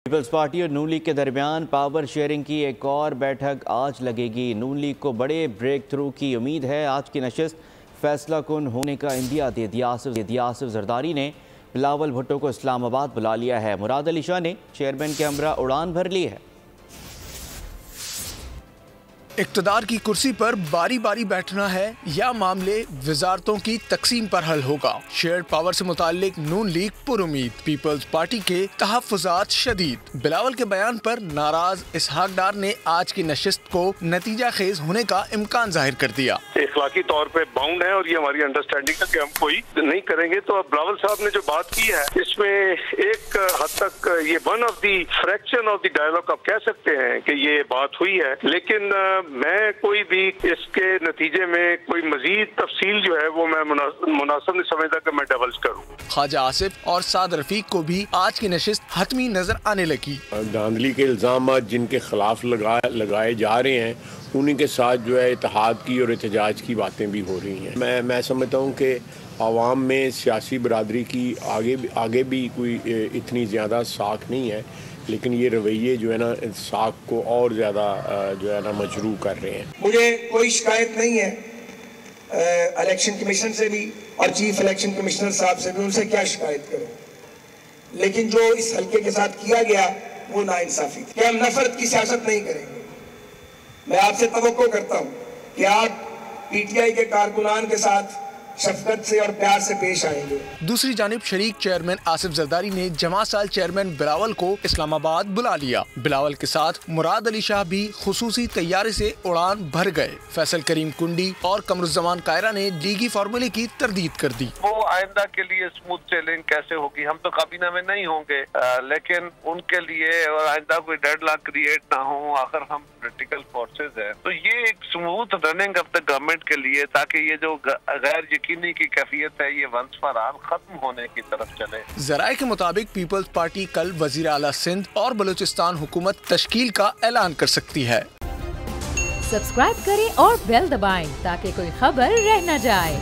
Peoples party اور نون league کے درمیان پاور شیئرنگ کی ایک اور بیٹھک آج لگے گی۔ نون لیگ کو بڑے بریک تھرو کی امید ہے۔ آج کی نشست فیصلہ کن ہونے کا اندیا دے دیا۔ آصف زرداری نے بلاول بھٹو کو اسلام آباد بلا لیا ہے۔ مراد علی شاہ نے چیئرمین کے ہمراہ اڑان بھر لی ہے۔ اقتدار کی کرسی پر باری باری بیٹھنا ہے یا معاملے وزارتوں کی تقسیم پر حل ہوگا؟ شیئرڈ پاور سے متعلق نون لیگ پر امید، پیپلز پارٹی کے تحفظات شدید۔ بلاول کے بیان پر ناراض اسحاق ڈار نے آج کی نشست کو نتیجہ خیز ہونے کا امکان ظاہر کر دیا۔ اخلاقی طور پہ باؤنڈ ہے اور یہ ہماری انڈرسٹینڈنگ ہے کہ ہم کوئی نہیں کریں گے۔ تو اب بلاول صاحب نے جو بات کی ہے اس میں ایک حد تک یہ one of the fraction of the dialogue آپ کہہ سکتے ہیں کہ یہ بات ہوئی ہے، لیکن میں کوئی بھی اس کے نتیجے میں کوئی مزید تفصیل جو ہے وہ میں مناسب نہیں سمجھتا کہ میں ڈبلز کروں۔ خواجہ آصف اور سعد رفیق کو بھی آج کی نشست حتمی نظر آنے لگی۔ دھاندلی کے الزامات جن کے خلاف لگائے جا رہے ہیں انہی کے ساتھ جو ہے اتحاد کی اور احتجاج کی باتیں بھی ہو رہی ہیں۔ میں سمجھتا ہوں کہ عوام میں سیاسی برادری کی آگے بھی کوئی اتنی زیادہ ساکھ نہیں ہے، لیکن یہ رویے جو ہے نا ساکھ کو اور زیادہ جو ہے نا مجروح کر رہے ہیں۔ مجھے کوئی شکایت نہیں ہے الیکشن کمیشن سے بھی اور چیف الیکشن کمشنر صاحب سے بھی، ان سے کیا شکایت کروں، لیکن جو اس حلقے کے ساتھ کیا گیا وہ ناانصافی تھی۔ کہ ہم نفرت کی سیاست نہیں کریں گے۔ میں آپ سے توقع کرتا ہوں کہ آپ پی ٹی آئی کے کارکنان کے ساتھ شفقت سے اور پیار سے پیش آئیں گے۔ دوسری جانب شریک چیئرمین آصف زرداری نے جمع سال چیئرمین بلاول کو اسلام آباد بلا لیا۔ بلاول کے ساتھ مراد علی شاہ بھی خصوصی طیارے سے اڑان بھر گئے۔ فیصل کریم کنڈی اور قمر الزمان قائرہ نے لیگی فارمولے کی تردید کر دی۔ وہ آئندہ کے لیے اسموتھ سیلنگ کیسے ہوگی؟ ہم تو کابینہ میں نہیں ہوں گے، لیکن ان کے لیے اور آئندہ کوئی ڈیڈ لاک کریٹ نہ ہو، آخر ہم پولیٹیکل فورسز ہیں، تو یہ ایک smooth running of the government کے لیے، تاکہ یہ جو غیر یقینی کی کیفیت ہے یہ ونس فار آل ختم ہونے کی طرف چلے۔ ذرائع کے مطابق پیپلز پارٹی کل وزیر اعلیٰ سندھ اور بلوچستان حکومت تشکیل کا اعلان کر سکتی ہے۔ سبسکرائب کریں اور بیل دبائیں تاکہ کوئی خبر رہ نہ جائے۔